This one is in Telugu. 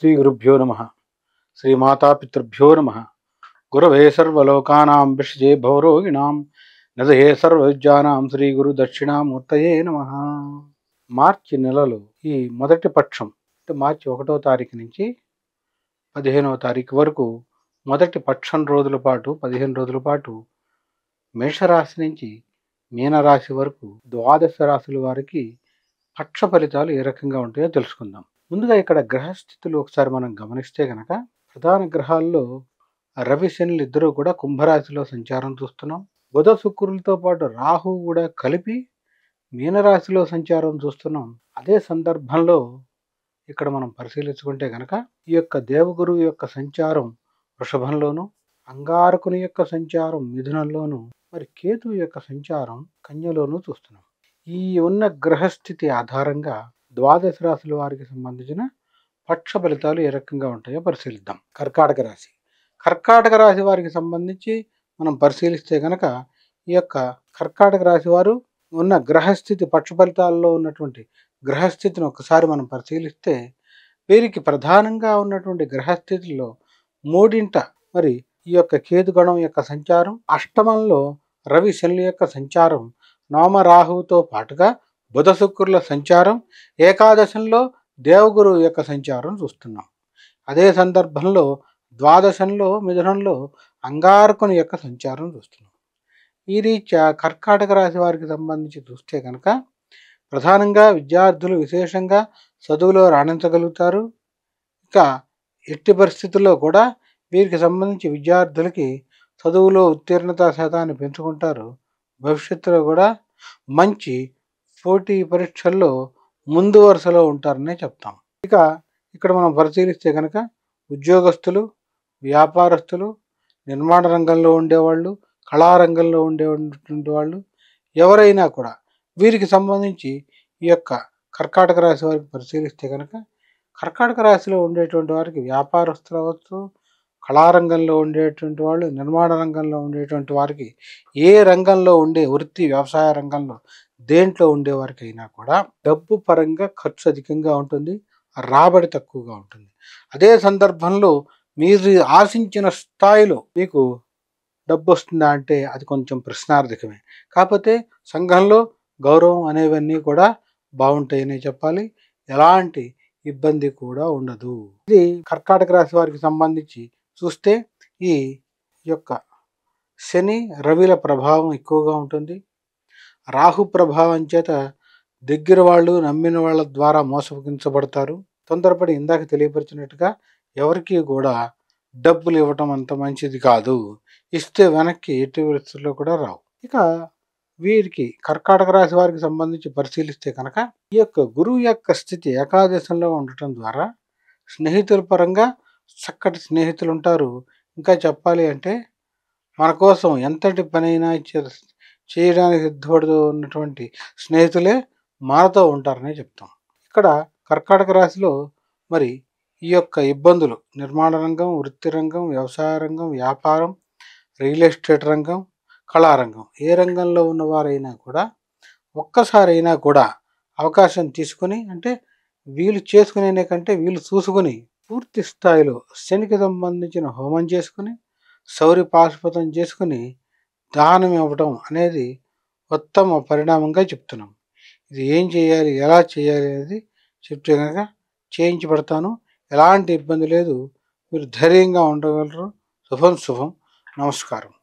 శ్రీ గురుభ్యో నమ. శ్రీమాతాపితృభ్యో నమ. గురవే సర్వలోకానాం విషజే భవరోగిణాం నదయే సర్వవిద్యానాం శ్రీ గురు దక్షిణామూర్తయే నమ. మార్చి నెలలో ఈ మొదటి పక్షం అంటే మార్చి 1వ తారీఖు నుంచి 15వ తారీఖు వరకు మొదటి పక్షం రోజుల పాటు 15 రోజుల పాటు మేషరాశి నుంచి మీనరాశి వరకు ద్వాదశ రాశుల వారికి పక్ష ఫలితాలు ఏ రకంగా ఉంటాయో తెలుసుకుందాం. ముందుగా ఇక్కడ గ్రహస్థితులు ఒకసారి మనం గమనిస్తే గనక ప్రధాన గ్రహాల్లో రవి శనులు ఇద్దరూ కూడా కుంభరాశిలో సంచారం చూస్తున్నాం. బుధ శుక్రులతో పాటు రాహు కూడా కలిపి మీనరాశిలో సంచారం చూస్తున్నాం. అదే సందర్భంలో ఇక్కడ మనం పరిశీలించుకుంటే గనక ఈ యొక్క దేవగురువు యొక్క సంచారం వృషభంలోను, అంగారకుని యొక్క సంచారం మిథునంలోను, మరి కేతువు యొక్క సంచారం కన్యలోను చూస్తున్నాం. ఈ ఉన్న గ్రహస్థితి ఆధారంగా ద్వాదశ రాశుల వారికి సంబంధించిన పక్ష ఫలితాలు ఏ రకంగా ఉంటాయో పరిశీలిద్దాం. కర్కాటక రాశి వారికి సంబంధించి మనం పరిశీలిస్తే కనుక ఈ యొక్క కర్కాటక రాశి వారు ఉన్న గ్రహస్థితి పక్ష ఫలితాల్లో ఉన్నటువంటి గ్రహస్థితిని ఒకసారి మనం పరిశీలిస్తే వీరికి ప్రధానంగా ఉన్నటువంటి గ్రహస్థితిలో మూడింట మరి ఈ యొక్క కేతుగణం యొక్క సంచారం, అష్టమంలో రవి శనుల యొక్క సంచారం, నవమరాహువుతో పాటుగా బుధ శుక్రుల సంచారం, ఏకాదశంలో దేవగురు యొక్క సంచారం చూస్తున్నాం. అదే సందర్భంలో ద్వాదశంలో మిథునంలో అంగారకుని యొక్క సంచారం చూస్తున్నాం. ఈ రీత్యా కర్కాటక రాశి వారికి సంబంధించి చూస్తే కనుక ప్రధానంగా విద్యార్థులు విశేషంగా చదువులో రాణించగలుగుతారు. ఇక ఎట్టి పరిస్థితుల్లో కూడా వీరికి సంబంధించి విద్యార్థులకి చదువులో ఉత్తీర్ణత శాతాన్ని పెంచుకుంటారు. భవిష్యత్తులో కూడా మంచి పోటీ పరీక్షల్లో ముందు వరుసలో ఉంటారనే చెప్తాం. ఇక ఇక్కడ మనం పరిశీలిస్తే కనుక ఉద్యోగస్తులు, వ్యాపారస్తులు, నిర్మాణ రంగంలో ఉండేవాళ్ళు, కళారంగంలో ఉండేటువంటి వాళ్ళు ఎవరైనా కూడా వీరికి సంబంధించి ఈ యొక్క కర్కాటక రాశి వారికి పరిశీలిస్తే కనుక కర్కాటక రాశిలో ఉండేటువంటి వారికి వ్యాపారస్తులు అవ్వచ్చు, కళారంగంలో ఉండేటువంటి వాళ్ళు, నిర్మాణ రంగంలో ఉండేటువంటి వారికి ఏ రంగంలో ఉండే వృత్తి వ్యవసాయ రంగంలో దేంట్లో ఉండే వారికైనా కూడా డబ్బు పరంగా ఖర్చు అధికంగా ఉంటుంది, రాబడి తక్కువగా ఉంటుంది. అదే సందర్భంలో మీరు ఆశించిన స్థాయిలో మీకు డబ్బు వస్తుందా అంటే అది కొంచెం ప్రశ్నార్థకమే. కాకపోతే సంఘంలో గౌరవం అనేవన్నీ కూడా బాగుంటాయనే చెప్పాలి. ఎలాంటి ఇబ్బంది కూడా ఉండదు. ఇది కర్కాటక రాశి వారికి సంబంధించి చూస్తే ఈ యొక్క శని రవిల ప్రభావం ఎక్కువగా ఉంటుంది. రాహు ప్రభావం చేత దగ్గర వాళ్ళు నమ్మిన వాళ్ళ ద్వారా మోసగించబడతారు. తొందరపడి ఇందాక తెలియపరిచినట్టుగా ఎవరికి కూడా డబ్బులు ఇవ్వటం అంత మంచిది కాదు. ఇస్తే వెనక్కి ఎట్టి పరిస్థితుల్లో కూడా రావు. ఇక వీరికి కర్కాటక రాశి వారికి సంబంధించి పరిశీలిస్తే కనుక ఈ యొక్క గురువు యొక్క స్థితి ఏకాదశంలో ఉండటం ద్వారా స్నేహితుల పరంగా చక్కటి స్నేహితులు ఉంటారు. ఇంకా చెప్పాలి అంటే మన కోసం ఎంతటి పనైనా చేయడానికి సిద్ధపడుతూ ఉన్నటువంటి స్నేహితులే మనతో ఉంటారని చెప్తాం. ఇక్కడ కర్కాటక రాశిలో మరి ఈ యొక్క ఇబ్బందులు నిర్మాణ రంగం, వృత్తి రంగం, వ్యవసాయ రంగం, వ్యాపారం, రియల్ ఎస్టేట్ రంగం, కళారంగం ఏ రంగంలో ఉన్నవారైనా కూడా ఒక్కసారైనా కూడా అవకాశం తీసుకుని అంటే వీలు చేసుకునే కంటే వీలు చూసుకుని పూర్తి స్థాయిలో శనికి సంబంధించిన హోమం చేసుకుని సౌరి పాశుపతం చేసుకుని దానం ఇవ్వడం అనేది ఉత్తమ పరిణామంగా చెప్తున్నాం. ఇది ఏం చేయాలి, ఎలా చేయాలి అనేది చెప్తే కనుక చేయించబడతాను. ఎలాంటి ఇబ్బంది లేదు. మీరు ధైర్యంగా ఉండగలరు. శుభం. నమస్కారం.